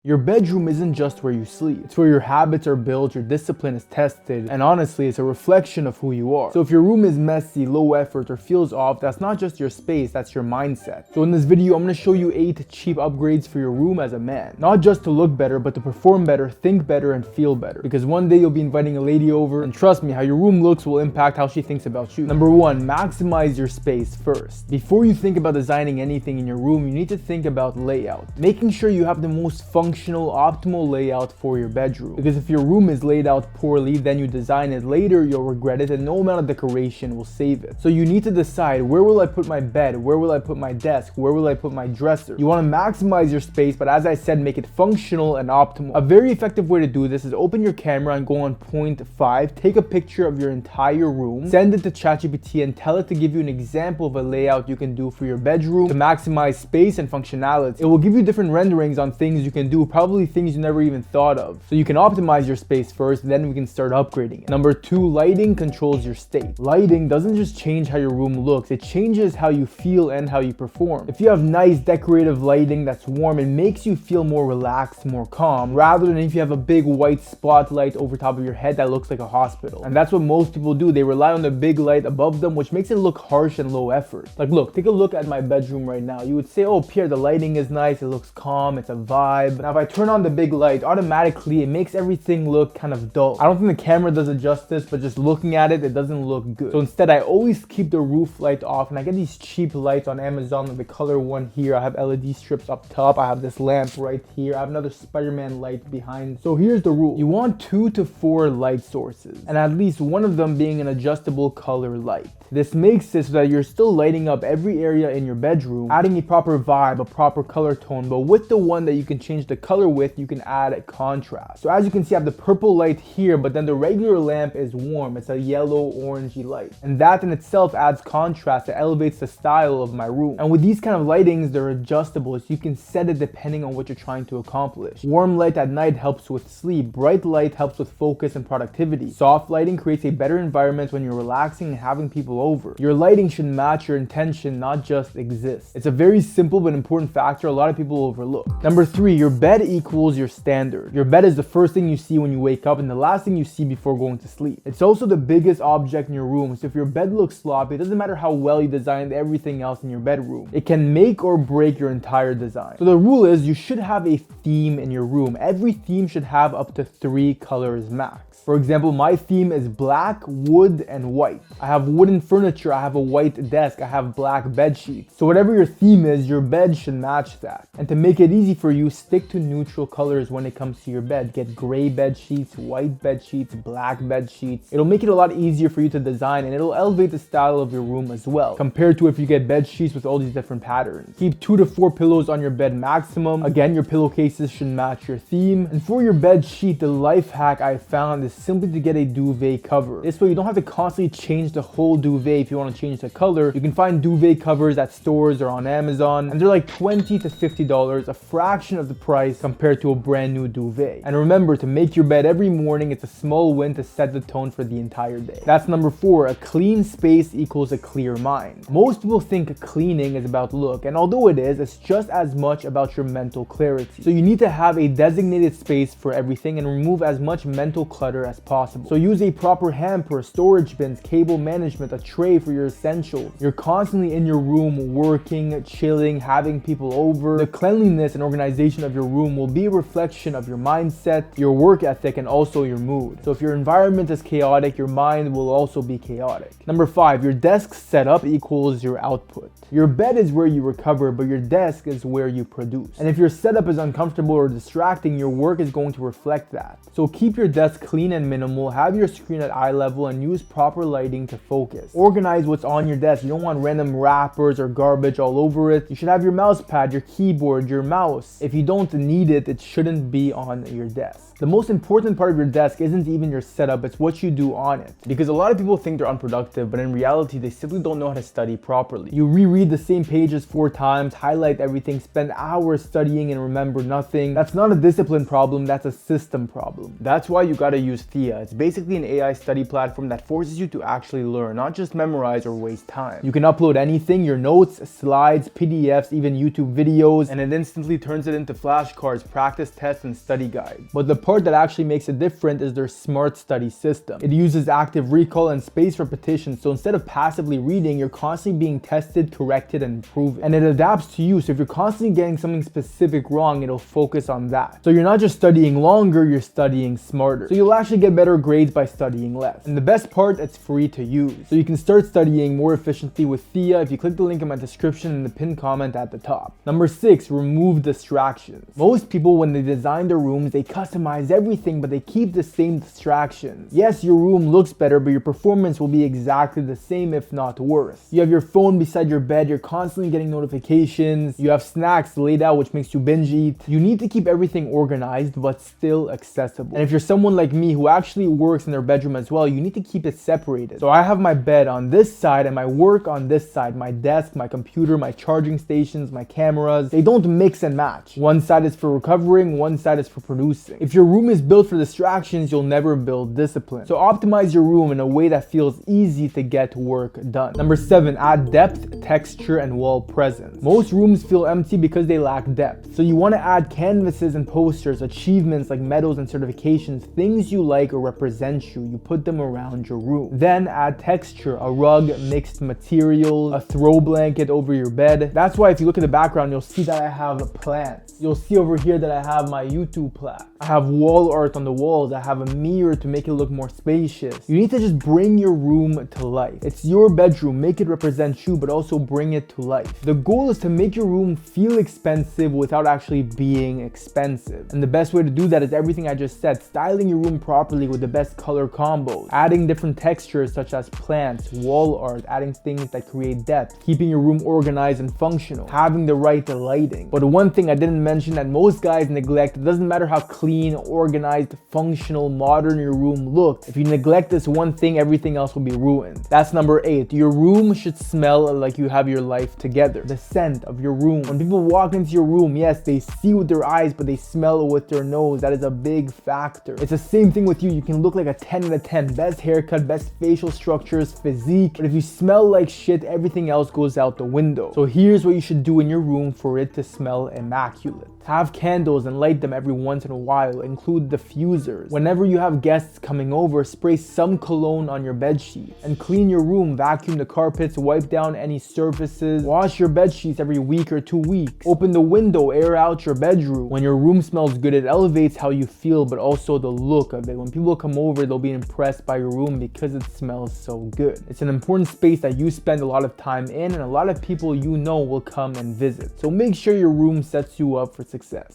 Your bedroom isn't just where you sleep. It's where your habits are built, your discipline is tested, and honestly, it's a reflection of who you are. So if your room is messy, low effort, or feels off, that's not just your space, that's your mindset. So in this video, I'm gonna show you 8 cheap upgrades for your room as a man. Not just to look better, but to perform better, think better, and feel better. Because one day you'll be inviting a lady over, and trust me, how your room looks will impact how she thinks about you. Number 1, maximize your space first. Before you think about designing anything in your room, you need to think about layout. Making sure you have the most functional, optimal layout for your bedroom. Because if your room is laid out poorly, then you design it later, you'll regret it, and no amount of decoration will save it. So you need to decide, where will I put my bed? Where will I put my desk? Where will I put my dresser? You want to maximize your space, but as I said, make it functional and optimal. A very effective way to do this is open your camera and go on point 5, take a picture of your entire room, send it to ChatGPT and tell it to give you an example of a layout you can do for your bedroom to maximize space and functionality. It will give you different renderings on things you can do, probably things you never even thought of. So you can optimize your space first, then we can start upgrading it. Number 2, lighting controls your state. Lighting doesn't just change how your room looks, it changes how you feel and how you perform. If you have nice decorative lighting that's warm, it makes you feel more relaxed, more calm, rather than if you have a big white spotlight over top of your head that looks like a hospital. And that's what most people do. They rely on the big light above them, which makes it look harsh and low effort. Like look, take a look at my bedroom right now. You would say, oh Pierre, the lighting is nice, it looks calm, it's a vibe. Now if I turn on the big light, automatically it makes everything look kind of dull. I don't think the camera does it justice, but just looking at it, it doesn't look good. So instead, I always keep the roof light off, and I get these cheap lights on Amazon, like the color one here. I have LED strips up top. I have this lamp right here. I have another Spider-Man light behind. So here's the rule. You want 2 to 4 light sources, and at least one of them being an adjustable color light. This makes it so that you're still lighting up every area in your bedroom, adding a proper vibe, a proper color tone, but with the one that you can change the color with, you can add a contrast. So as you can see, I have the purple light here, but then the regular lamp is warm. It's a yellow orangey light. And that in itself adds contrast. It elevates the style of my room. And with these kind of lightings, they're adjustable, so you can set it depending on what you're trying to accomplish. Warm light at night helps with sleep. Bright light helps with focus and productivity. Soft lighting creates a better environment when you're relaxing and having people over. Your lighting should match your intention, not just exist. It's a very simple but important factor a lot of people overlook. Number 3, your bed equals your standard. Your bed is the first thing you see when you wake up and the last thing you see before going to sleep. It's also the biggest object in your room, so if your bed looks sloppy, it doesn't matter how well you designed everything else in your bedroom. It can make or break your entire design. So the rule is you should have a theme in your room. Every theme should have up to 3 colors max. For example, my theme is black, wood, and white. I have wooden furniture, I have a white desk, I have black bed sheets. So whatever your theme is, your bed should match that. And to make it easy for you, stick to neutral colors when it comes to your bed. Get gray bed sheets, white bed sheets, black bed sheets. It'll make it a lot easier for you to design, and it'll elevate the style of your room as well, compared to if you get bed sheets with all these different patterns. Keep 2 to 4 pillows on your bed maximum. Again, your pillowcases should match your theme. And for your bed sheet, the life hack I found is simply to get a duvet cover. This way you don't have to constantly change the whole duvet if you want to change the color. You can find duvet covers at stores or on Amazon, and they're like $20 to $50, a fraction of the price compared to a brand new duvet. And remember to make your bed every morning. It's a small win to set the tone for the entire day. That's number 4. A clean space equals a clear mind. Most people think cleaning is about look, and although it is, it's just as much about your mental clarity. So you need to have a designated space for everything and remove as much mental clutter as possible. So use a proper hamper, storage bins, cable management, a tray for your essentials. You're constantly in your room working, chilling, having people over. The cleanliness and organization of your room will be a reflection of your mindset, your work ethic, and also your mood. So if your environment is chaotic, your mind will also be chaotic. Number 5, your desk setup equals your output. Your bed is where you recover, but your desk is where you produce. And if your setup is uncomfortable or distracting, your work is going to reflect that. So keep your desk clean and minimal, have your screen at eye level, and use proper lighting to focus. Organize what's on your desk. You don't want random wrappers or garbage all over it. You should have your mouse pad, your keyboard, your mouse. If you don't need it, it shouldn't be on your desk. The most important part of your desk isn't even your setup, it's what you do on it. Because a lot of people think they're unproductive, but in reality, they simply don't know how to study properly. You reread the same pages 4 times, highlight everything, spend hours studying and remember nothing. That's not a discipline problem, that's a system problem. That's why you gotta use Thea. It's basically an AI study platform that forces you to actually learn, not just memorize or waste time. You can upload anything, your notes, slides, PDFs, even YouTube videos, and it instantly turns it into Flash flashcards, practice tests, and study guides. But the part that actually makes it different is their smart study system. It uses active recall and spaced repetition, so instead of passively reading, you're constantly being tested, corrected, and improved. And it adapts to you, so if you're constantly getting something specific wrong, it'll focus on that. So you're not just studying longer, you're studying smarter. So you'll actually get better grades by studying less. And the best part, it's free to use. So you can start studying more efficiently with Thea if you click the link in my description and the pinned comment at the top. Number 6, remove distractions. Most people, when they design their rooms, they customize everything, but they keep the same distractions. Yes, your room looks better, but your performance will be exactly the same, if not worse. You have your phone beside your bed, you're constantly getting notifications, you have snacks laid out which makes you binge eat. You need to keep everything organized but still accessible. And if you're someone like me who actually works in their bedroom as well, you need to keep it separated. So I have my bed on this side and my work on this side, my desk, my computer, my charging stations, my cameras. They don't mix and match. One side is for recovering, one side is for producing. If your room is built for distractions, you'll never build discipline. So optimize your room in a way that feels easy to get work done. Number 7, add depth, texture, and wall presence. Most rooms feel empty because they lack depth. So you want to add canvases and posters, achievements like medals and certifications, things you like or represent you. You put them around your room. Then add texture, a rug, mixed materials, a throw blanket over your bed. That's why if you look at the background, you'll see that I have plants. You'll see over here that I have my YouTube plaque. I have wall art on the walls. I have a mirror to make it look more spacious. You need to just bring your room to life. It's your bedroom. Make it represent you, but also bring it to life. The goal is to make your room feel expensive without actually being expensive. And the best way to do that is everything I just said. Styling your room properly with the best color combos. Adding different textures such as plants, wall art, adding things that create depth. Keeping your room organized and functional. Having the right lighting. But one thing I didn't mention that most guys neglect, it doesn't matter how clean, organized, functional, modern your room looks. If you neglect this one thing, everything else will be ruined. That's number 8. Your room should smell like you have your life together. The scent of your room. When people walk into your room, yes, they see with their eyes, but they smell with their nose. That is a big factor. It's the same thing with you. You can look like a 10 out of 10. Best haircut, best facial structures, physique. But if you smell like shit, everything else goes out the window. So here's what you should do in your room for it to smell immaculate. Have candles and light them every once in a while. Include diffusers. Whenever you have guests coming over, spray some cologne on your bed sheets. And clean your room, vacuum the carpets, wipe down any surfaces. Wash your bed sheets every week or 2 weeks. Open the window, air out your bedroom. When your room smells good, it elevates how you feel, but also the look of it. When people come over, they'll be impressed by your room because it smells so good. It's an important space that you spend a lot of time in, and a lot of people you know will come and visit. So make sure your room sets you up for success.